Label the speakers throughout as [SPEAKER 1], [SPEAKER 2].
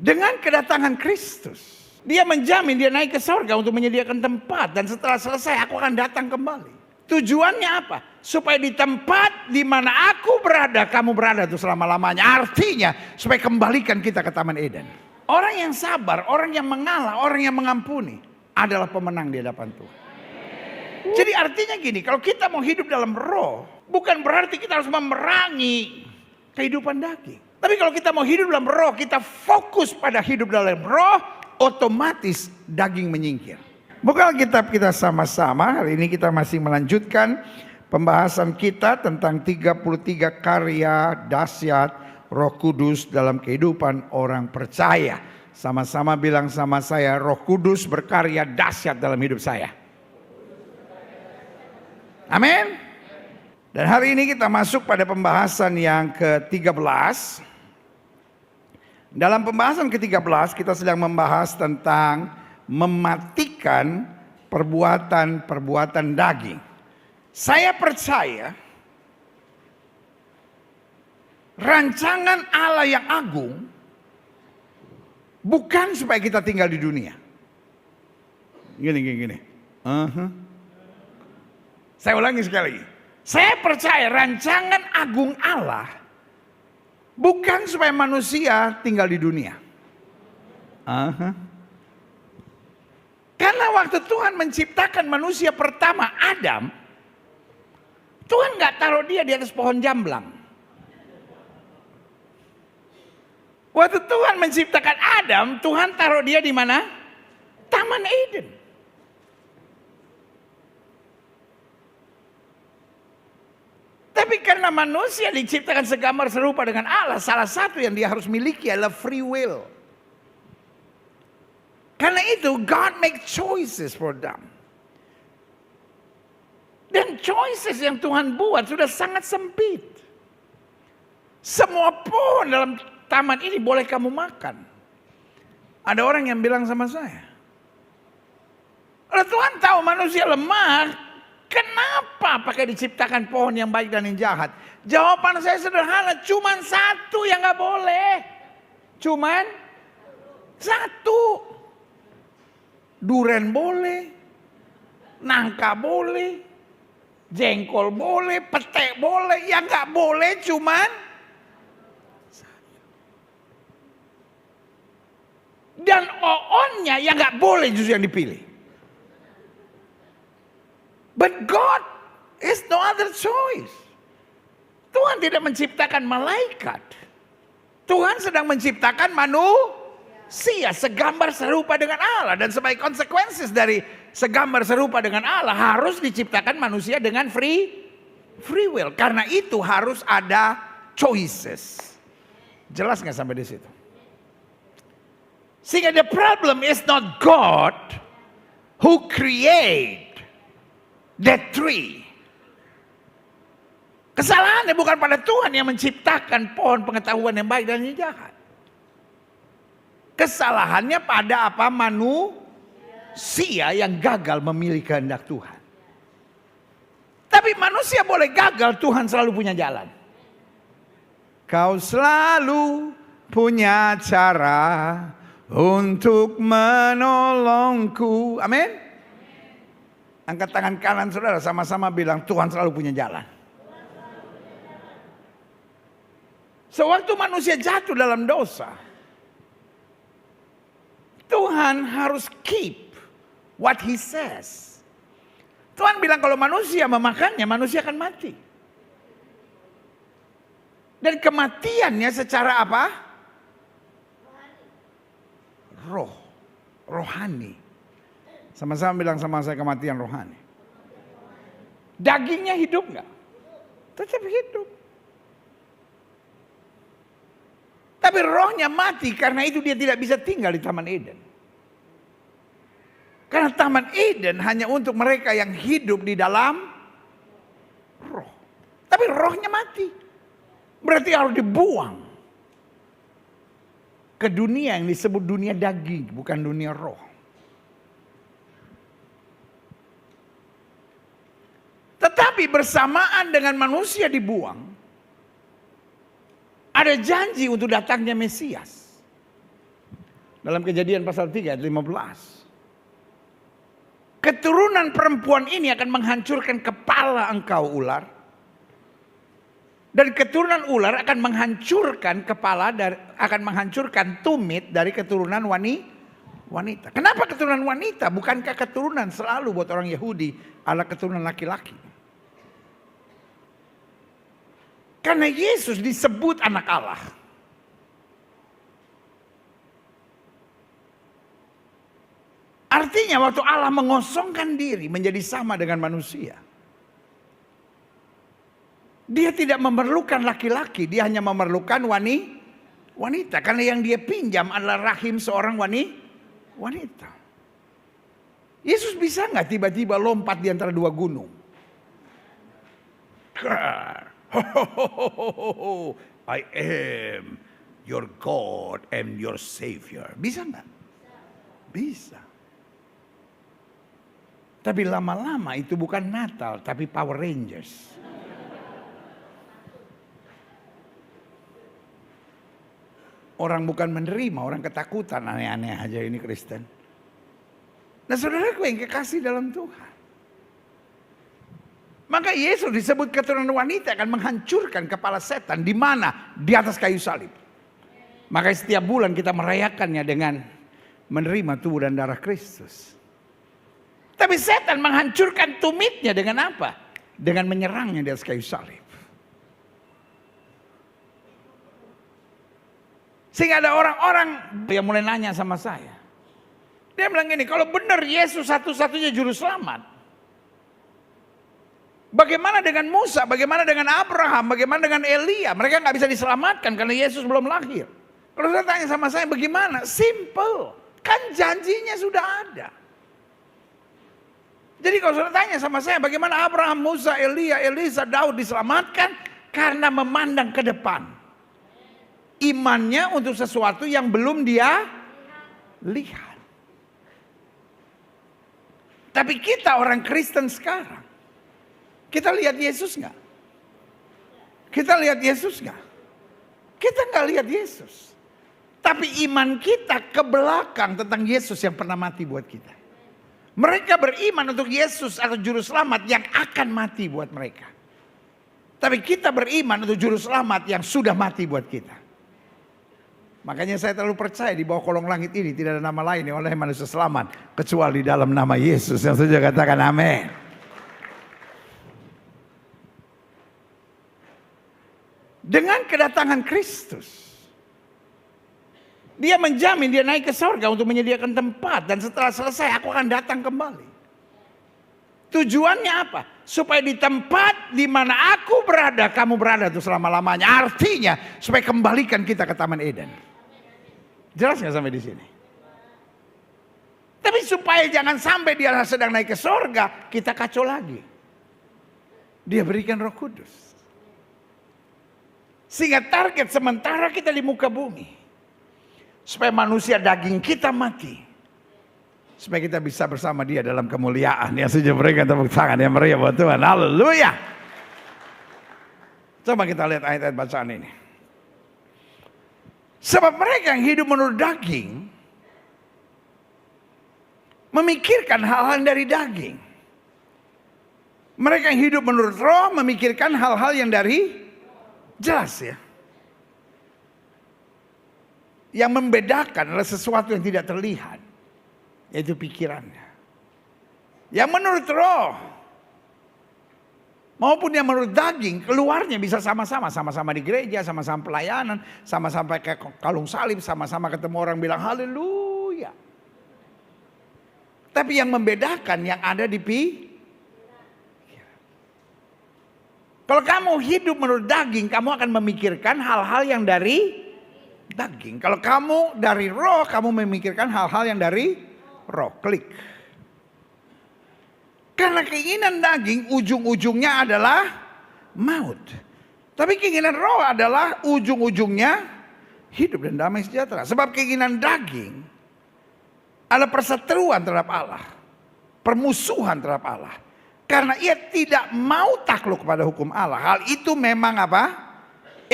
[SPEAKER 1] Dengan kedatangan Kristus, Dia menjamin dia naik ke surga untuk menyediakan tempat. Dan setelah selesai aku akan datang kembali. Tujuannya apa? Supaya di tempat di mana aku berada, kamu berada itu selama-lamanya. Artinya supaya kembalikan kita ke Taman Eden. Orang yang sabar, orang yang mengalah, orang yang mengampuni adalah pemenang di hadapan Tuhan. Jadi artinya gini, kalau kita mau hidup dalam roh, bukan berarti kita harus memerangi kehidupan daging. Tapi kalau kita mau hidup dalam roh, kita fokus pada hidup dalam roh, otomatis daging menyingkir. Buka Alkitab kita sama-sama. Hari ini kita masih melanjutkan pembahasan kita tentang 33 karya dahsyat Roh Kudus dalam kehidupan orang percaya. Sama-sama bilang sama saya, Roh Kudus berkarya dahsyat dalam hidup saya. Amin. Dan hari ini kita masuk pada pembahasan yang ke-13. Dalam pembahasan ke-13 kita sedang membahas tentang mematikan perbuatan-perbuatan daging. Saya percaya rancangan Allah yang agung bukan supaya kita tinggal di dunia. Gini. Saya ulangi sekali lagi. Saya percaya rancangan agung Allah bukan supaya manusia tinggal di dunia. Karena waktu Tuhan menciptakan manusia pertama, Adam, Tuhan gak taruh dia di atas pohon jamblang. Waktu Tuhan menciptakan Adam, Tuhan taruh dia di mana? Taman Eden. Tapi karena manusia diciptakan segambar serupa dengan Allah, salah satu yang dia harus miliki adalah free will. Karena itu God make choices for them. Dan choices yang Tuhan buat sudah sangat sempit. Semua pohon dalam taman ini boleh kamu makan. Ada orang yang bilang sama saya, kalau Tuhan tahu manusia lemah, kenapa pakai diciptakan pohon yang baik dan yang jahat? Jawaban saya sederhana, cuman satu yang gak boleh. Cuman satu. Duren boleh, nangka boleh, jengkol boleh, petek boleh, yang gak boleh cuman satu. Dan oonnya yang gak boleh justru yang dipilih. But God is no other choice. Tuhan tidak menciptakan malaikat. Tuhan sedang menciptakan manusia segambar serupa dengan Allah. Dan sebagai konsekuensi dari segambar serupa dengan Allah, harus diciptakan manusia dengan free will. Karena itu harus ada choices. Jelas gak sampai di situ? Sehingga the problem is not God who create that tree. Kesalahannya bukan pada Tuhan yang menciptakan pohon pengetahuan yang baik dan yang jahat. Kesalahannya pada apa? Manusia yang gagal memilih kehendak Tuhan. Tapi manusia boleh gagal, Tuhan selalu punya jalan. Kau selalu punya cara untuk menolongku. Amin. Angkat tangan kanan saudara, sama-sama bilang Tuhan selalu punya jalan. Sewaktu manusia jatuh dalam dosa, Tuhan harus keep what he says. Tuhan bilang kalau manusia memakannya, manusia akan mati. Dan kematiannya secara apa? Rohani. Sama-sama bilang sama saya, kematian rohani. Dagingnya hidup nggak? Tetap hidup. Tapi rohnya mati, karena itu dia tidak bisa tinggal di Taman Eden. Karena Taman Eden hanya untuk mereka yang hidup di dalam roh. Tapi rohnya mati. Berarti harus dibuang ke dunia yang disebut dunia daging, bukan dunia roh. Tetapi bersamaan dengan manusia dibuang, ada janji untuk datangnya Mesias. Dalam Kejadian pasal 3 ayat 15. Keturunan perempuan ini akan menghancurkan kepala engkau ular. Dan keturunan ular akan menghancurkan akan menghancurkan tumit dari keturunan wanita. Kenapa keturunan wanita? Bukankah keturunan selalu buat orang Yahudi adalah keturunan laki-laki? Karena Yesus disebut anak Allah. Artinya waktu Allah mengosongkan diri menjadi sama dengan manusia, dia tidak memerlukan laki-laki, dia hanya memerlukan wanita. Karena yang dia pinjam adalah rahim seorang wanita. Yesus bisa nggak tiba-tiba lompat di antara dua gunung? I am your God and your Savior. Bisa nggak? Bisa. Tapi lama-lama itu bukan Natal, tapi Power Rangers. Orang bukan menerima, orang ketakutan, aneh-aneh aja ini Kristen. Nah saudaraku yang kekasih dalam Tuhan. Maka Yesus disebut keturunan wanita akan menghancurkan kepala setan. Di mana? Di atas kayu salib. Maka setiap bulan kita merayakannya dengan menerima tubuh dan darah Kristus. Tapi setan menghancurkan tumitnya dengan apa? Dengan menyerangnya di atas kayu salib. Sehingga ada orang-orang yang mulai nanya sama saya. Dia bilang gini, kalau benar Yesus satu-satunya juru selamat, bagaimana dengan Musa, bagaimana dengan Abraham, bagaimana dengan Elia? Mereka nggak bisa diselamatkan karena Yesus belum lahir. Kalau saya tanya sama saya bagaimana? Simple, kan janjinya sudah ada. Jadi kalau saya tanya sama saya bagaimana Abraham, Musa, Elia, Elisa, Daud diselamatkan? Karena memandang ke depan. Imannya untuk sesuatu yang belum dia lihat. Tapi kita orang Kristen sekarang, kita lihat Yesus nggak? Kita lihat Yesus nggak? Kita nggak lihat Yesus. Tapi iman kita ke belakang tentang Yesus yang pernah mati buat kita. Mereka beriman untuk Yesus atau juru selamat yang akan mati buat mereka. Tapi kita beriman untuk juru selamat yang sudah mati buat kita. Makanya saya terlalu percaya di bawah kolong langit ini tidak ada nama lain yang oleh manusia selamat kecuali dalam nama Yesus. Yang setuju katakan amin. Dengan kedatangan Kristus, dia menjamin dia naik ke surga untuk menyediakan tempat. Dan setelah selesai aku akan datang kembali. Tujuannya apa? Supaya di tempat di mana aku berada, kamu berada tuh selama-lamanya. Artinya supaya kembalikan kita ke Taman Eden. Jelas gak sampai di sini? Tapi supaya jangan sampai dia sedang naik ke surga, kita kacau lagi. Dia berikan Roh Kudus. Sehingga target sementara kita di muka bumi, supaya manusia daging kita mati, supaya kita bisa bersama dia dalam kemuliaan. Yang setuju berikan tepuk tangan yang meriah buat Tuhan. Haleluya. Coba kita lihat ayat-ayat bacaan ini. Sebab mereka yang hidup menurut daging memikirkan hal-hal dari daging. Mereka yang hidup menurut roh memikirkan hal-hal yang dari, jelas ya. Yang membedakan adalah sesuatu yang tidak terlihat, yaitu pikirannya. Yang menurut roh maupun yang menurut daging, keluarnya bisa sama-sama. Sama-sama di gereja, sama-sama pelayanan, sama-sama kayak kalung salib, sama-sama ketemu orang bilang haleluya. Tapi yang membedakan yang ada di kalau kamu hidup menurut daging, kamu akan memikirkan hal-hal yang dari daging. Kalau kamu dari roh, kamu memikirkan hal-hal yang dari roh. Klik. Karena keinginan daging ujung-ujungnya adalah maut. Tapi keinginan roh adalah ujung-ujungnya hidup dan damai sejahtera. Sebab keinginan daging adalah perseteruan terhadap Allah. Permusuhan terhadap Allah. Karena ia tidak mau takluk kepada hukum Allah. Hal itu memang apa?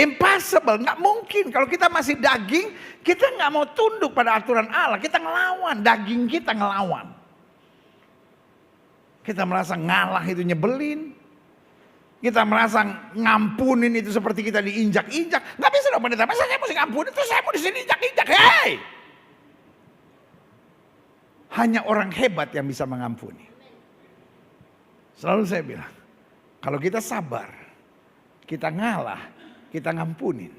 [SPEAKER 1] Impossible, nggak mungkin. Kalau kita masih daging, kita nggak mau tunduk pada aturan Allah. Kita ngelawan, daging kita ngelawan. Kita merasa ngalah itu nyebelin. Kita merasa ngampunin itu seperti kita diinjak-injak. Nggak bisa dong pendeta, masa saya mesti ngampunin, terus saya mau di sini injak-injak. Hei! Hanya orang hebat yang bisa mengampuni. Selalu saya bilang, kalau kita sabar, kita ngalah, kita ngampunin,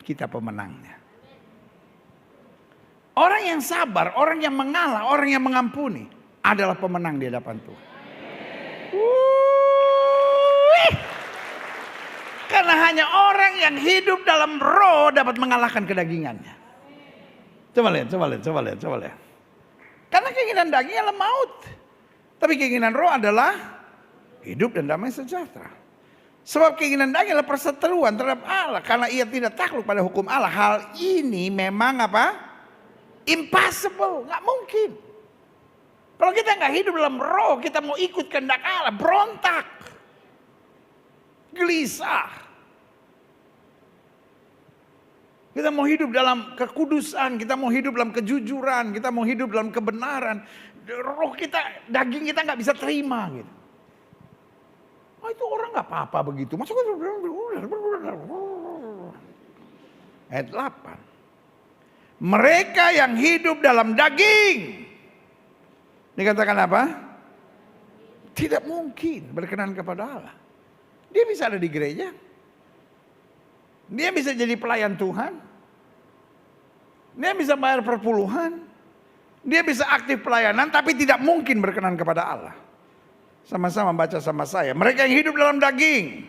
[SPEAKER 1] kita pemenangnya. Orang yang sabar, orang yang mengalah, orang yang mengampuni adalah pemenang di hadapan Tuhan. Karena hanya orang yang hidup dalam roh dapat mengalahkan kedagingannya. Coba lihat. Karena keinginan daging adalah maut. Tapi keinginan roh adalah hidup dan damai sejahtera. Sebab keinginan daging adalah perseteruan terhadap Allah. Karena ia tidak takluk pada hukum Allah. Hal ini memang apa? Impossible. Gak mungkin. Kalau kita gak hidup dalam roh, kita mau ikut kehendak Allah. Berontak. Gelisah. Kita mau hidup dalam kekudusan, kita mau hidup dalam kejujuran, kita mau hidup dalam kebenaran. Roh kita, daging kita gak bisa terima gitu. Oh, itu orang gak apa-apa begitu. Masuk ayat 8. Mereka yang hidup dalam daging. Dikatakan apa? Tidak mungkin berkenan kepada Allah. Dia bisa ada di gereja. Dia bisa jadi pelayan Tuhan. Dia bisa bayar perpuluhan. Dia bisa aktif pelayanan tapi tidak mungkin berkenan kepada Allah. Sama-sama baca sama saya. Mereka yang hidup dalam daging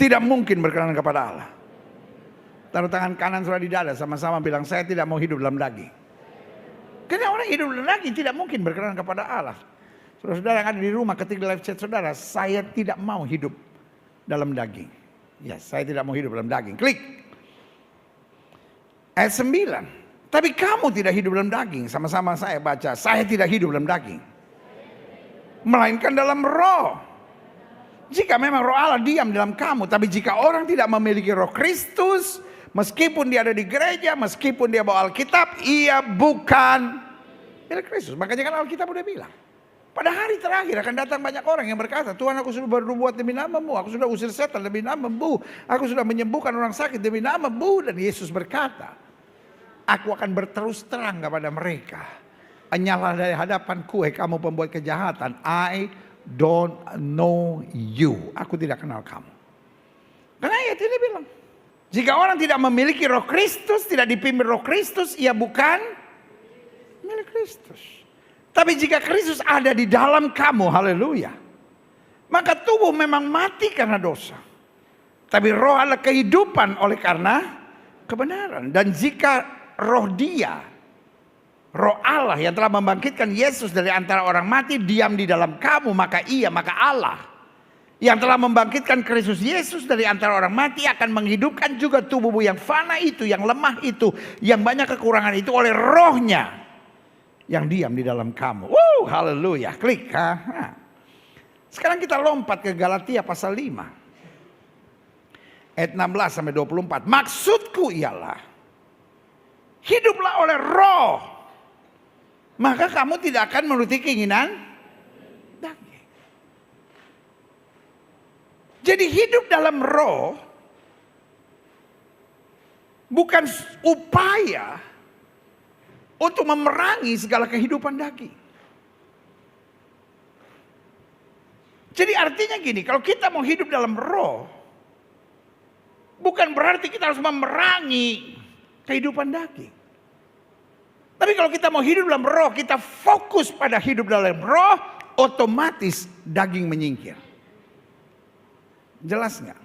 [SPEAKER 1] tidak mungkin berkenan kepada Allah. Taruh tangan kanan saudara di dada, sama-sama bilang, saya tidak mau hidup dalam daging. Karena orang hidup dalam daging tidak mungkin berkenan kepada Allah. Saudara-saudara yang ada di rumah, ketik di live chat saudara, saya tidak mau hidup dalam daging. Ya, saya tidak mau hidup dalam daging. Klik. Ayat 9. Tapi kamu tidak hidup dalam daging. Sama-sama saya baca, saya tidak hidup dalam daging. Melainkan dalam roh. Jika memang roh Allah diam dalam kamu. Tapi jika orang tidak memiliki roh Kristus, meskipun dia ada di gereja, meskipun dia bawa Alkitab, ia bukan milik Kristus. Makanya kan Alkitab udah bilang, pada hari terakhir akan datang banyak orang yang berkata, Tuhan, aku sudah berbuat demi nama-Mu, aku sudah usir setan demi nama-Mu, aku sudah menyembuhkan orang sakit demi nama-Mu. Dan Yesus berkata, aku akan berterus terang kepada mereka, hanyalah dari hadapanku, kamu pembuat kejahatan, I don't know you. Aku tidak kenal kamu. Karena ayat ini bilang, jika orang tidak memiliki roh Kristus, tidak dipimpin roh Kristus, ia bukan milik Kristus. Tapi jika Kristus ada di dalam kamu, haleluya, maka tubuh memang mati karena dosa. Tapi roh adalah kehidupan oleh karena kebenaran. Dan jika roh dia, roh Allah yang telah membangkitkan Yesus dari antara orang mati diam di dalam kamu, maka Allah yang telah membangkitkan Kristus Yesus dari antara orang mati akan menghidupkan juga tubuhmu yang fana itu, yang lemah itu, yang banyak kekurangan itu oleh rohnya yang diam di dalam kamu. Haleluya. Klik. Sekarang kita lompat ke Galatia pasal 5. Ayat 16 sampai 24. Maksudku ialah, hiduplah oleh roh, maka kamu tidak akan menuruti keinginan daging. Jadi hidup dalam roh bukan upaya untuk memerangi segala kehidupan daging. Jadi artinya gini, kalau kita mau hidup dalam roh, bukan berarti kita harus memerangi kehidupan daging. Tapi kalau kita mau hidup dalam roh, kita fokus pada hidup dalam roh, otomatis daging menyingkir. Jelas nggak?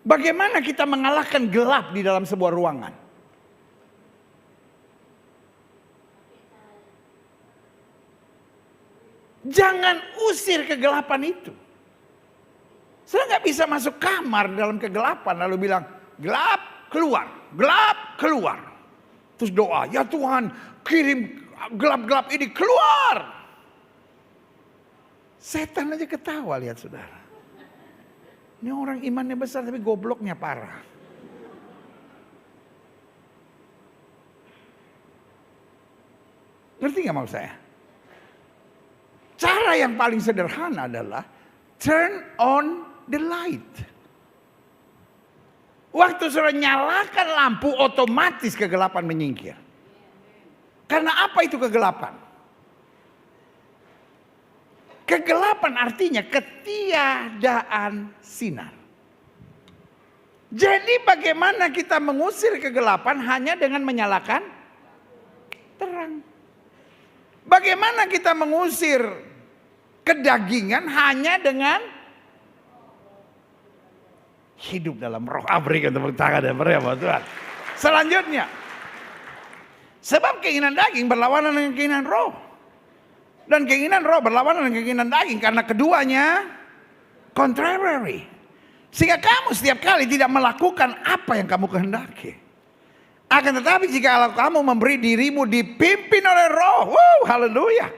[SPEAKER 1] Bagaimana kita mengalahkan gelap di dalam sebuah ruangan? Jangan usir kegelapan itu. Saya nggak bisa masuk kamar dalam kegelapan lalu bilang, gelap keluar, gelap keluar. Terus doa, ya Tuhan kirim gelap-gelap ini keluar. Setan aja ketawa, lihat saudara. Ini orang imannya besar tapi gobloknya parah. Ngerti gak maksud saya? Cara yang paling sederhana adalah turn on the light. Waktu saudara nyalakan lampu, otomatis kegelapan menyingkir. Karena apa itu kegelapan? Kegelapan artinya ketiadaan sinar. Jadi bagaimana kita mengusir kegelapan hanya dengan menyalakan terang. Bagaimana kita mengusir kedagingan hanya dengan hidup dalam roh. Berikan tepuk tangan dan berikan Tuhan. Selanjutnya, sebab keinginan daging berlawanan dengan keinginan roh. Dan keinginan roh berlawanan dengan keinginan daging. Karena keduanya contrary. Sehingga kamu setiap kali tidak melakukan apa yang kamu kehendaki. Akan tetapi jika kamu memberi dirimu dipimpin oleh roh. Haleluya.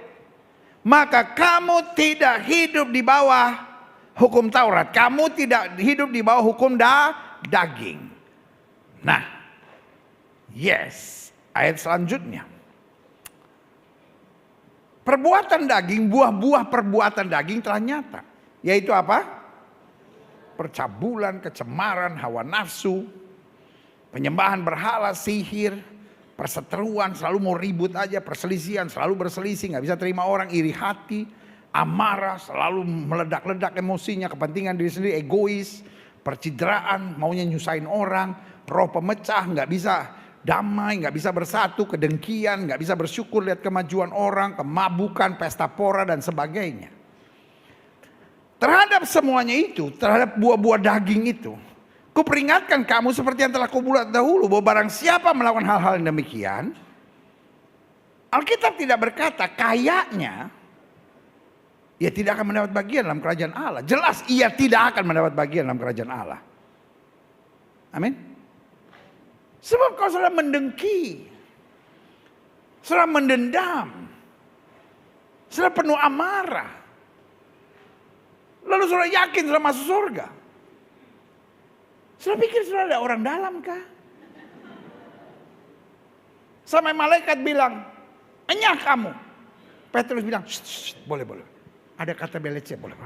[SPEAKER 1] Maka kamu tidak hidup di bawah hukum Taurat. Kamu tidak hidup di bawah hukum daging. Nah. Yes. Ayat selanjutnya. Perbuatan daging, buah-buah perbuatan daging telah nyata. Yaitu apa? Percabulan, kecemaran, hawa nafsu, penyembahan berhala, sihir, perseteruan, selalu mau ribut aja, perselisihan, selalu berselisih, gak bisa terima orang, iri hati, amarah, selalu meledak-ledak emosinya, kepentingan diri sendiri, egois, percidraan, maunya nyusahin orang, roh pemecah, gak bisa damai, gak bisa bersatu, kedengkian, gak bisa bersyukur lihat kemajuan orang, kemabukan, pesta pora dan sebagainya. Terhadap semuanya itu, terhadap buah-buah daging itu, kuperingatkan kamu seperti yang telah kubuat dahulu, bahwa barang siapa melakukan hal-hal yang demikian, Alkitab tidak berkata kayaknya ia tidak akan mendapat bagian dalam kerajaan Allah. Jelas ia tidak akan mendapat bagian dalam kerajaan Allah. Amin. Sebab kalau saudara mendengki, saudara mendendam, saudara penuh amarah, lalu saudara yakin saudara masuk surga. Saudara pikir saudara ada orang dalam kah? Sampai malaikat bilang, enyah kamu. Petrus bilang, boleh. Ada kata belece, boleh.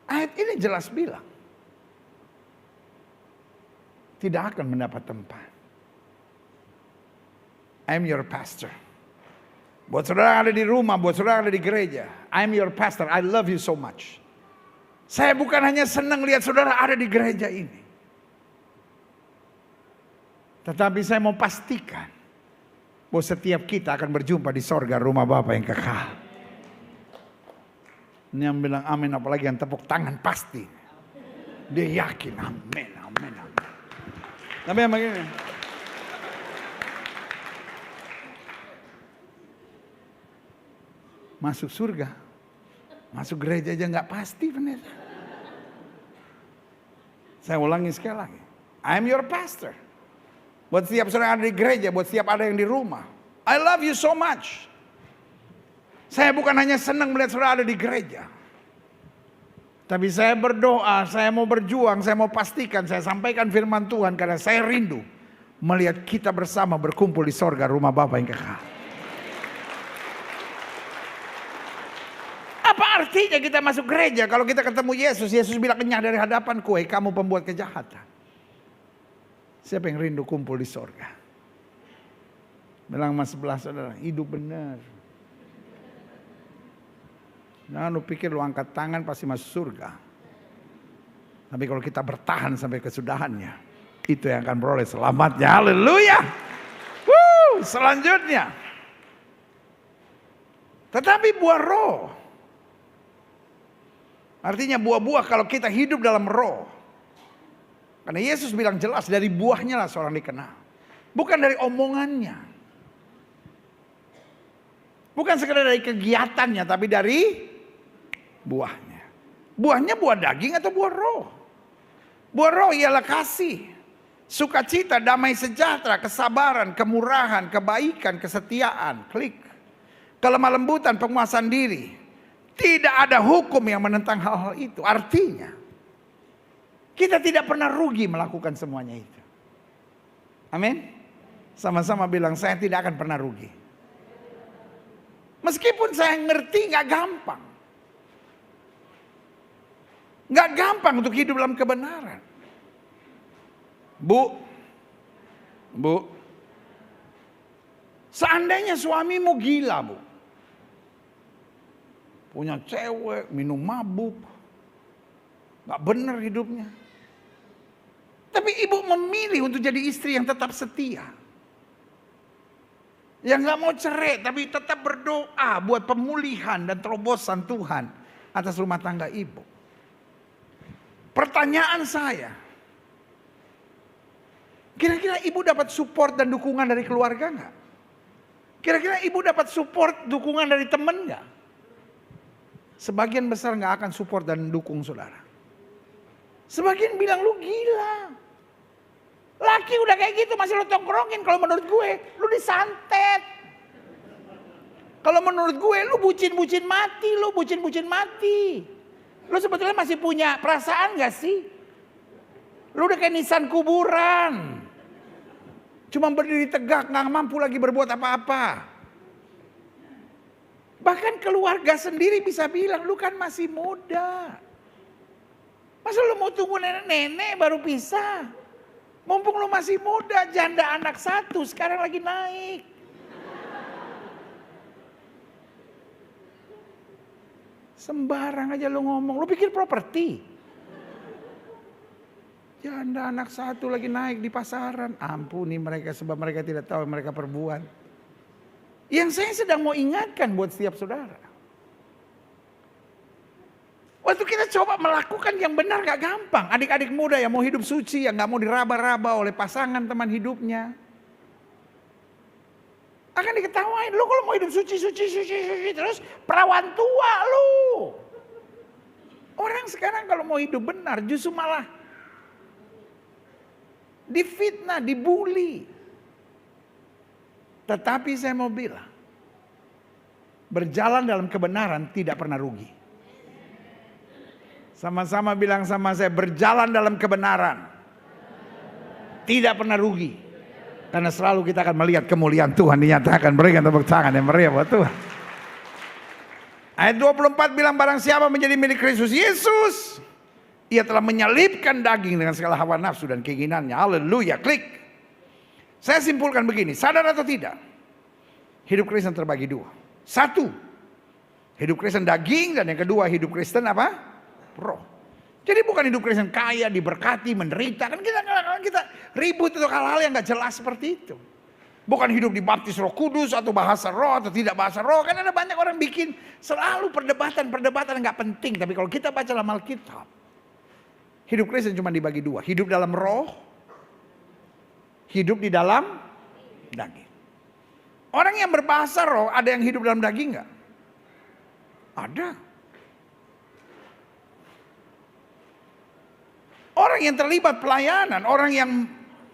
[SPEAKER 1] Ayat ini jelas bilang, tidak akan mendapat tempat. I'm your pastor. Buat saudara yang ada di rumah, buat saudara yang ada di gereja, I'm your pastor, I love you so much. Saya bukan hanya senang lihat saudara ada di gereja ini. Tetapi saya mau pastikan bahwa setiap kita akan berjumpa di sorga rumah Bapa yang kekal. Ini yang bilang amin, apalagi yang tepuk tangan pasti. Dia yakin, amin. Tapi yang begini. Masuk surga, masuk gereja aja nggak pasti pendeta. Saya ulangi sekali lagi, I'm your pastor. Buat setiap saudara yang ada di gereja, buat setiap ada yang di rumah, I love you so much. Saya bukan hanya senang melihat saudara ada di gereja, tapi saya berdoa, saya mau berjuang, saya mau pastikan, saya sampaikan firman Tuhan karena saya rindu melihat kita bersama berkumpul di sorga rumah Bapa yang kekal. Apa artinya kita masuk gereja kalau kita ketemu Yesus? Yesus bilang, kenyang dari hadapanku, kamu pembuat kejahatan. Siapa yang rindu kumpul di sorga? Bilang mas sebelah saudara, hidup benar. Jangan lu pikir lu angkat tangan pasti masuk surga. Tapi kalau kita bertahan sampai kesudahannya, itu yang akan beroleh selamatnya. Haleluya. Selanjutnya. Tetapi buah roh. Artinya buah-buah kalau kita hidup dalam roh. Karena Yesus bilang jelas dari buahnya lah seorang dikenal. Bukan dari omongannya. Bukan sekedar dari kegiatannya, tapi dari buahnya. Buahnya buah daging atau buah roh? Buah roh ialah kasih, sukacita, damai sejahtera, kesabaran, kemurahan, kebaikan, kesetiaan, kelemah lembutan, penguasaan diri. Tidak ada hukum yang menentang hal-hal itu. Artinya, kita tidak pernah rugi melakukan semuanya itu. Amin. Sama-sama bilang, saya tidak akan pernah rugi. Meskipun saya ngerti gak gampang. Gak gampang untuk hidup dalam kebenaran. Bu, seandainya suamimu gila, Bu. Punya cewek, minum mabuk. Gak benar hidupnya. Tapi ibu memilih untuk jadi istri yang tetap setia. Yang gak mau cerai, tapi tetap berdoa buat pemulihan dan terobosan Tuhan atas rumah tangga ibu. Pertanyaan saya, kira-kira ibu dapat support dan dukungan dari keluarga gak? Kira-kira ibu dapat support, dukungan dari teman gak? Sebagian besar gak akan support dan dukung saudara. Sebagian bilang, lu gila. Laki udah kayak gitu masih lu tongkrongin. Kalau menurut gue, lu disantet. Kalau menurut gue, lu bucin-bucin mati. Lu sebetulnya masih punya perasaan gak sih? Lu udah kayak nisan kuburan. Cuma berdiri tegak, gak mampu lagi berbuat apa-apa. Bahkan keluarga sendiri bisa bilang, lu kan masih muda. Masa lu mau tunggu nenek-nenek baru pisah? Mumpung lu masih muda, janda anak 1 sekarang lagi naik. Sembarang aja lu ngomong, lu pikir properti. Janda anak 1 lagi naik di pasaran. Ampuni mereka sebab mereka tidak tahu yang mereka perbuat. Yang saya sedang mau ingatkan buat setiap saudara. Waktu kita coba melakukan yang benar gak gampang. Adik-adik muda yang mau hidup suci, yang gak mau diraba-raba oleh pasangan teman hidupnya. Akan diketawain, lu kalau mau hidup suci, terus perawan tua lu. Orang sekarang kalau mau hidup benar justru malah difitnah, dibully. Tetapi saya mau bilang, berjalan dalam kebenaran tidak pernah rugi. Sama-sama bilang sama saya, berjalan dalam kebenaran tidak pernah rugi. Karena selalu kita akan melihat kemuliaan Tuhan dinyatakan. Berikan tepuk tangan yang meriah buat Tuhan. Ayat 24 bilang, barang siapa menjadi milik Kristus Yesus, ia telah menyalibkan daging dengan segala hawa nafsu dan keinginannya. Haleluya, klik. Saya simpulkan begini, sadar atau tidak, hidup Kristen terbagi 2. 1, hidup Kristen daging, dan yang kedua hidup Kristen apa? Roh. Jadi bukan hidup Kristen kaya, diberkati, menderita. Kan kita ribut untuk hal-hal yang gak jelas seperti itu. Bukan hidup dibaptis Roh Kudus atau bahasa roh atau tidak bahasa roh. Kan ada banyak orang bikin selalu perdebatan yang gak penting. Tapi kalau kita baca dalam Alkitab, hidup Kristen cuma dibagi 2. Hidup dalam roh, hidup di dalam daging. Orang yang berbahasa roh, ada yang hidup dalam daging gak? Ada. Orang yang terlibat pelayanan, orang yang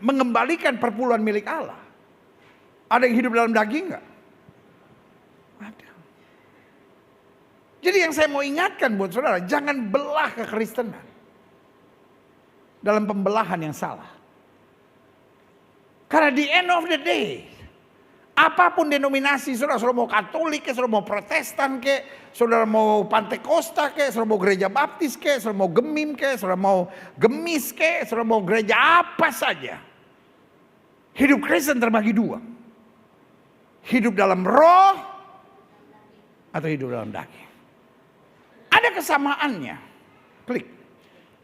[SPEAKER 1] mengembalikan perpuluhan milik Allah, ada yang hidup dalam daging gak? Ada. Jadi yang saya mau ingatkan buat saudara, jangan belah kekristenan dalam pembelahan yang salah. Karena di end of the day, apapun denominasi saudara mau Katolik, saudara mau Protestan, saudara mau Pantekosta, saudara mau gereja Baptis, saudara mau Gemim, saudara mau Gemis, saudara mau gereja apa saja. Hidup Kristen terbagi 2. Hidup dalam roh atau hidup dalam daging. Ada kesamaannya. Klik.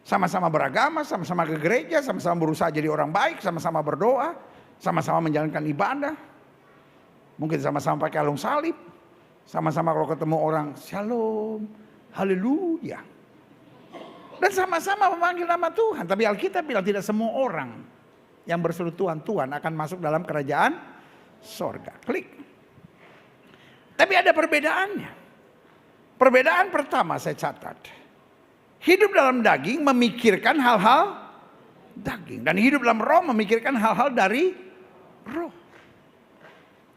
[SPEAKER 1] Sama-sama beragama, sama-sama ke gereja, sama-sama berusaha jadi orang baik, sama-sama berdoa, sama-sama menjalankan ibadah. Mungkin sama-sama pakai kalung salib. Sama-sama kalau ketemu orang, shalom, haleluya. Dan sama-sama memanggil nama Tuhan. Tapi Alkitab bilang tidak semua orang yang berseru Tuhan akan masuk dalam kerajaan sorga. Klik. Tapi ada perbedaannya. Perbedaan pertama saya catat. Hidup dalam daging memikirkan hal-hal daging. Dan hidup dalam roh memikirkan hal-hal dari roh.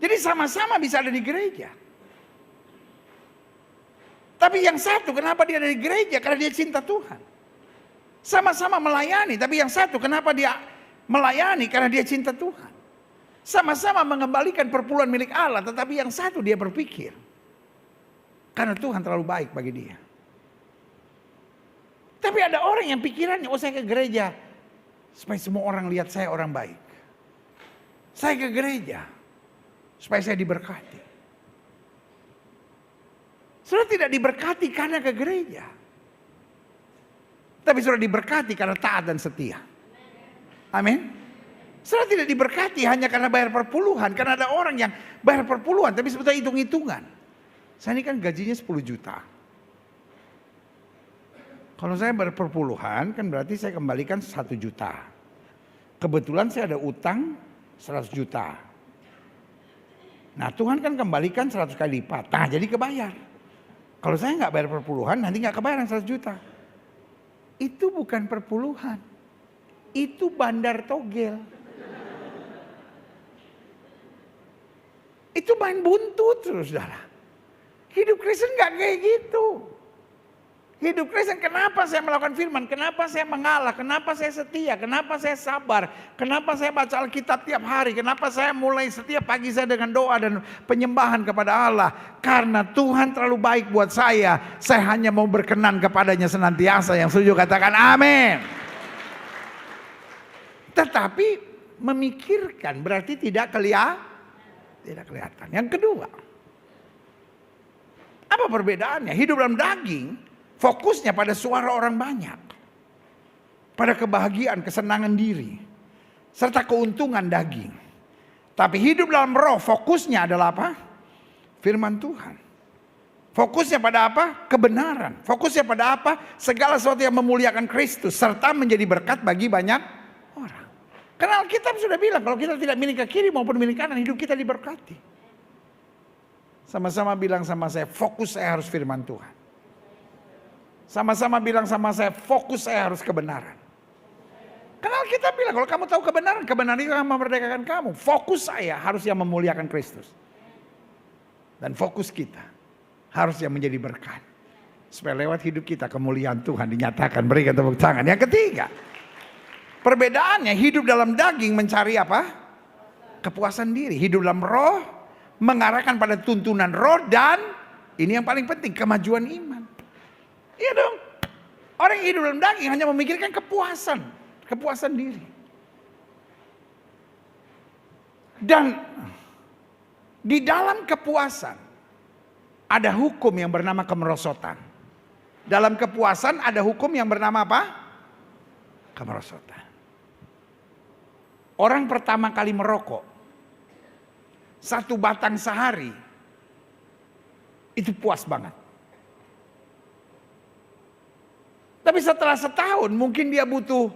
[SPEAKER 1] Jadi sama-sama bisa ada di gereja. Tapi yang satu kenapa dia ada di gereja? Karena dia cinta Tuhan. Sama-sama melayani, tapi yang satu kenapa dia melayani? Karena dia cinta Tuhan. Sama-sama mengembalikan perpuluhan milik Allah, tetapi yang satu dia berpikir, karena Tuhan terlalu baik bagi dia. Tapi ada orang yang pikirannya, oh saya ke gereja supaya semua orang lihat saya orang baik. Saya ke gereja supaya saya diberkati. Sudah tidak diberkati karena ke gereja. Tapi sudah diberkati karena taat dan setia. Amin. Sudah tidak diberkati hanya karena bayar perpuluhan. Karena ada orang yang bayar perpuluhan tapi sebetulnya hitung-hitungan. Saya ini kan gajinya 10 juta. Kalau saya bayar perpuluhan kan berarti saya kembalikan 1 juta. Kebetulan saya ada utang 100 juta. Nah Tuhan kan kembalikan 100 kali lipat. Nah jadi kebayar. Kalau saya nggak bayar perpuluhan nanti nggak kebayar 100 juta. Itu bukan perpuluhan. Itu bandar togel. Itu main buntut terus saudara. Hidup Kristen nggak kayak gitu. Hidup Kristen, kenapa saya melakukan firman? Kenapa saya mengalah? Kenapa saya setia? Kenapa saya sabar? Kenapa saya baca Alkitab tiap hari? Kenapa saya mulai setiap pagi saya dengan doa dan penyembahan kepada Allah? Karena Tuhan terlalu baik buat saya. Saya hanya mau berkenan kepadanya senantiasa. Yang setuju katakan amin. Tetapi memikirkan berarti tidak kelihatan. Yang kedua, apa perbedaannya? Hidup dalam daging fokusnya pada suara orang banyak, pada kebahagiaan, kesenangan diri, serta keuntungan daging. Tapi hidup dalam roh fokusnya adalah apa? Firman Tuhan. Fokusnya pada apa? Kebenaran. Fokusnya pada apa? Segala sesuatu yang memuliakan Kristus serta menjadi berkat bagi banyak orang. Karena Alkitab sudah bilang kalau kita tidak milih ke kiri maupun milih kanan, hidup kita diberkati. Sama-sama bilang sama saya, fokus saya harus firman Tuhan. Sama-sama bilang sama saya, fokus saya harus kebenaran. Karena kita bilang, kalau kamu tahu kebenaran, kebenaran itu akan memerdekakan kamu. Fokus saya harus yang memuliakan Kristus. Dan fokus kita harus yang menjadi berkat. Supaya lewat hidup kita kemuliaan Tuhan dinyatakan. Berikan tepuk tangan. Yang ketiga, perbedaannya hidup dalam daging mencari apa? Kepuasan diri. Hidup dalam roh mengarahkan pada tuntunan roh dan ini yang paling penting, kemajuan iman. Iya dong. Orang yang hidup dalam daging hanya memikirkan kepuasan diri. Dan di dalam kepuasan ada hukum yang bernama kemerosotan. Dalam kepuasan ada hukum yang bernama apa? Kemerosotan. Orang pertama kali merokok 1 batang sehari itu puas banget. Tapi setelah setahun mungkin dia butuh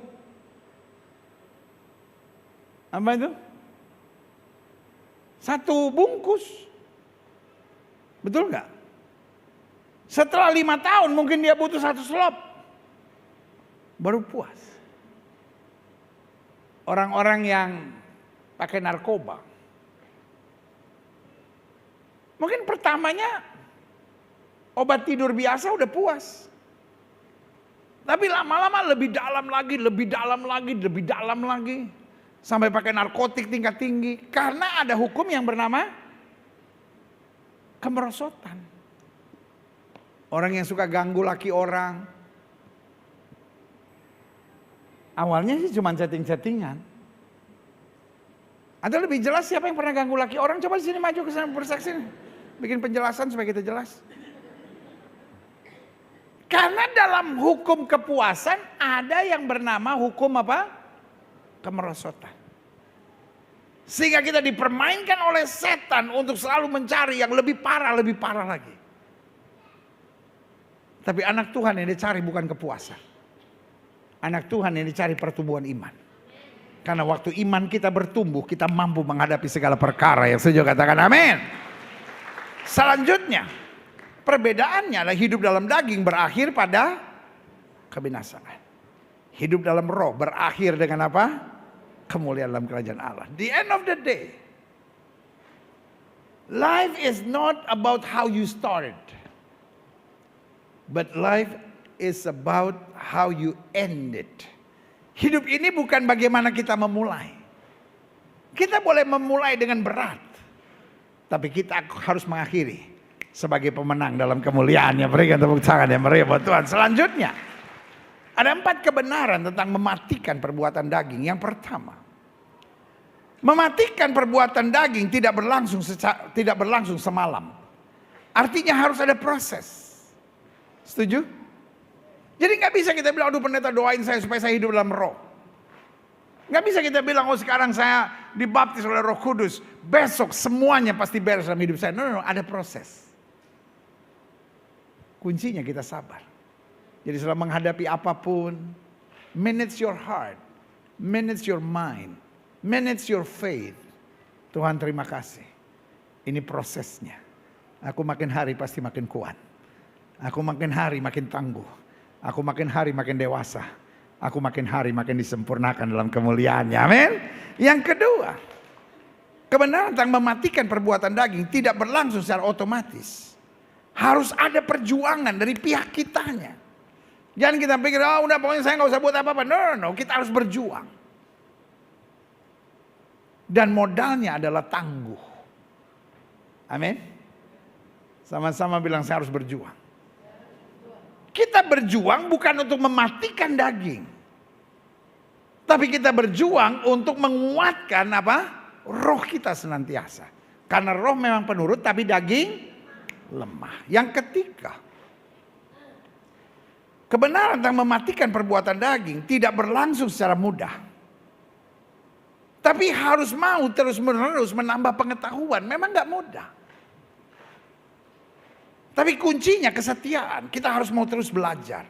[SPEAKER 1] apa itu? 1 bungkus. Betul nggak? Setelah 5 tahun mungkin dia butuh 1 selop. Baru puas. Orang-orang yang pakai narkoba. Mungkin pertamanya obat tidur biasa udah puas. Tapi lama-lama lebih dalam lagi. Sampai pakai narkotik tingkat tinggi. Karena ada hukum yang bernama kemerosotan. Orang yang suka ganggu laki orang. Awalnya sih cuma setting-settingan. Atau lebih jelas siapa yang pernah ganggu laki orang? Coba di sini maju ke sana bersaksi. Bikin penjelasan supaya kita jelas. Karena dalam hukum kepuasan ada yang bernama hukum apa? Kemerosotan. Sehingga kita dipermainkan oleh setan untuk selalu mencari yang lebih parah lagi. Tapi anak Tuhan yang dicari bukan kepuasan. Anak Tuhan yang dicari pertumbuhan iman. Karena waktu iman kita bertumbuh, kita mampu menghadapi segala perkara. Yang setuju katakan amin. Selanjutnya, perbedaannya adalah hidup dalam daging berakhir pada kebinasaan. Hidup dalam roh berakhir dengan apa? Kemuliaan dalam kerajaan Allah. The end of the day, life is not about how you started. But life is about how you end it. Hidup ini bukan bagaimana kita memulai. Kita boleh memulai dengan berat, tapi kita harus mengakhiri sebagai pemenang dalam kemuliaannya. Berikan tepuk tangan yang meriah buat Tuhan. Selanjutnya, ada 4 kebenaran tentang mematikan perbuatan daging. Yang pertama, mematikan perbuatan daging tidak berlangsung semalam. Artinya harus ada proses. Setuju? Jadi gak bisa kita bilang, aduh pendeta doain saya supaya saya hidup dalam roh. Gak bisa kita bilang, oh sekarang saya dibaptis oleh Roh Kudus, besok semuanya pasti beres dalam hidup saya. No, ada proses. Kuncinya kita sabar. Jadi setelah menghadapi apapun, manage your heart, manage your mind, manage your faith. Tuhan terima kasih. Ini prosesnya. Aku makin hari pasti makin kuat. Aku makin hari makin tangguh. Aku makin hari makin dewasa. Aku makin hari makin disempurnakan dalam kemuliaannya. Amin. Yang kedua, kebenaran tentang mematikan perbuatan daging tidak berlangsung secara otomatis. Harus ada perjuangan dari pihak kitanya. Jangan kita pikir, oh udah pokoknya saya gak usah buat apa-apa. No, kita harus berjuang. Dan modalnya adalah tangguh. Amin. Sama-sama bilang saya harus berjuang. Kita berjuang bukan untuk mematikan daging. Tapi kita berjuang untuk menguatkan apa? Roh kita senantiasa. Karena roh memang penurut tapi daging lemah. Yang ketiga, kebenaran tentang mematikan perbuatan daging tidak berlangsung secara mudah. Tapi harus mau terus-menerus menambah pengetahuan. Memang gak mudah. Tapi kuncinya kesetiaan. Kita harus mau terus belajar.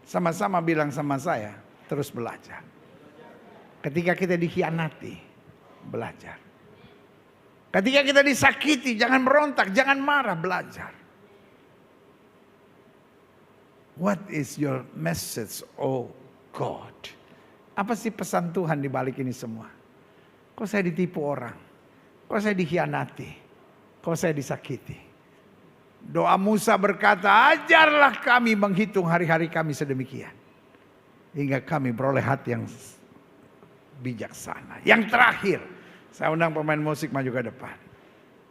[SPEAKER 1] Sama-sama bilang sama saya, terus belajar. Ketika kita dikhianati, belajar. Ketika kita disakiti, jangan berontak, jangan marah, belajar. What is your message, oh God? Apa sih pesan Tuhan di balik ini semua? Kok saya ditipu orang? Kok saya dikhianati? Kok saya disakiti? Doa Musa berkata, ajarlah kami menghitung hari-hari kami sedemikian. Hingga kami beroleh hati yang bijaksana. Yang terakhir, saya undang pemain musik maju ke depan.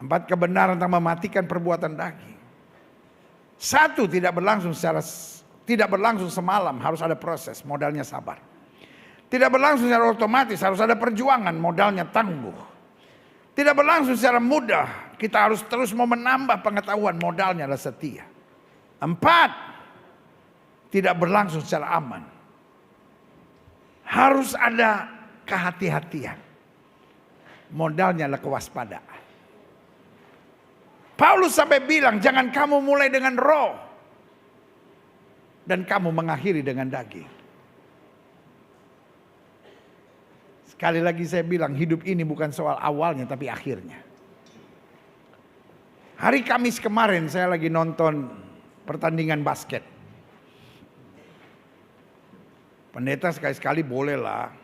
[SPEAKER 1] 4 kebenaran tentang mematikan perbuatan daging. 1, tidak berlangsung semalam, harus ada proses, modalnya sabar. Tidak berlangsung secara otomatis, harus ada perjuangan, modalnya tangguh. Tidak berlangsung secara mudah, kita harus terus mau menambah pengetahuan, modalnya adalah setia. 4, tidak berlangsung secara aman. Harus ada kehati-hatian. Modalnya adalah kewaspadaan. Paulus sampai bilang, jangan kamu mulai dengan roh dan kamu mengakhiri dengan daging. Sekali lagi saya bilang, hidup ini bukan soal awalnya tapi akhirnya. Hari Kamis kemarin saya lagi nonton pertandingan basket. Pendeta sekali-sekali bolehlah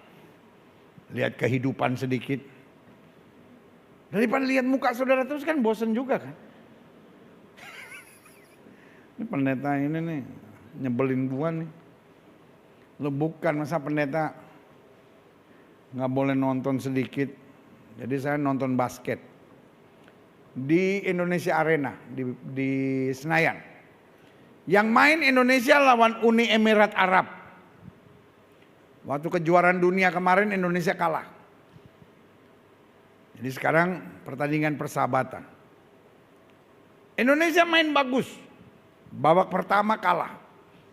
[SPEAKER 1] lihat kehidupan sedikit. Daripada lihat muka saudara terus kan bosen juga kan. Ini pendeta ini nih nyebelin gua nih. Lo bukan, masa pendeta nggak boleh nonton sedikit. Jadi saya nonton basket di Indonesia Arena di Senayan. Yang main Indonesia lawan Uni Emirat Arab. Waktu kejuaraan dunia kemarin Indonesia kalah. Jadi sekarang pertandingan persahabatan. Indonesia main bagus. Babak pertama kalah.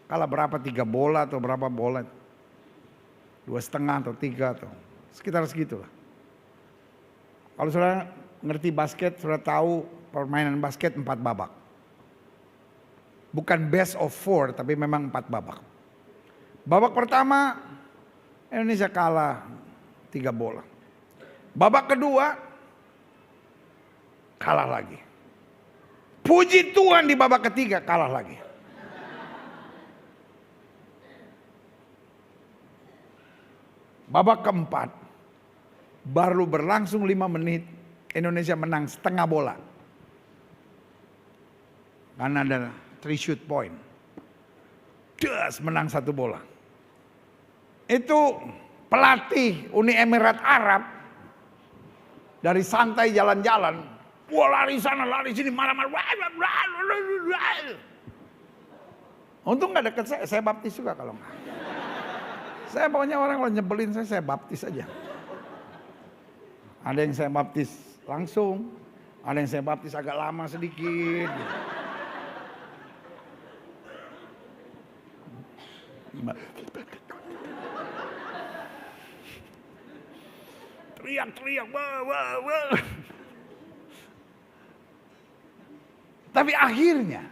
[SPEAKER 1] Kalah berapa? 3 bola atau berapa bola? 2,5 atau 3 atau sekitar segitulah. Kalau saudara ngerti basket, saudara tahu permainan basket 4 babak. Bukan best of 4 tapi memang 4 babak. Babak pertama Indonesia kalah 3 bola. Babak kedua kalah lagi. Puji Tuhan di babak ketiga kalah lagi. Babak keempat baru berlangsung 5 menit Indonesia menang setengah bola. Karena ada 3 shoot point. Menang 1 bola. Itu pelatih Uni Emirat Arab dari santai jalan-jalan, wah lari sana lari sini marah-marah. Untung nggak deket saya baptis juga kalau nggak. Saya pokoknya orang kalau nyebelin saya baptis aja. Ada yang saya baptis langsung, ada yang saya baptis agak lama sedikit. Teriak-teriak, wah. Tapi akhirnya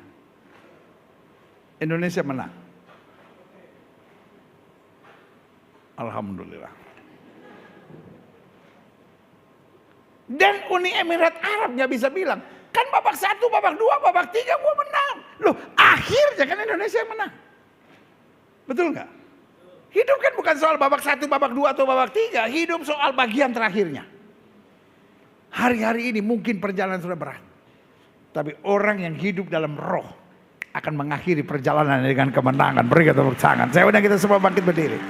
[SPEAKER 1] Indonesia menang. Alhamdulillah. Dan Uni Emirat Arab nggak bisa bilang, kan babak 1, babak 2, babak 3 gua menang. Loh, akhirnya kan Indonesia yang menang. Betul nggak? Hidup kan bukan soal babak 1, babak 2 atau babak 3, hidup soal bagian terakhirnya. Hari-hari ini mungkin perjalanan sudah berat. Tapi orang yang hidup dalam roh akan mengakhiri perjalanan dengan kemenangan. Beri tepuk tangan. Saya undang kita semua bangkit berdiri.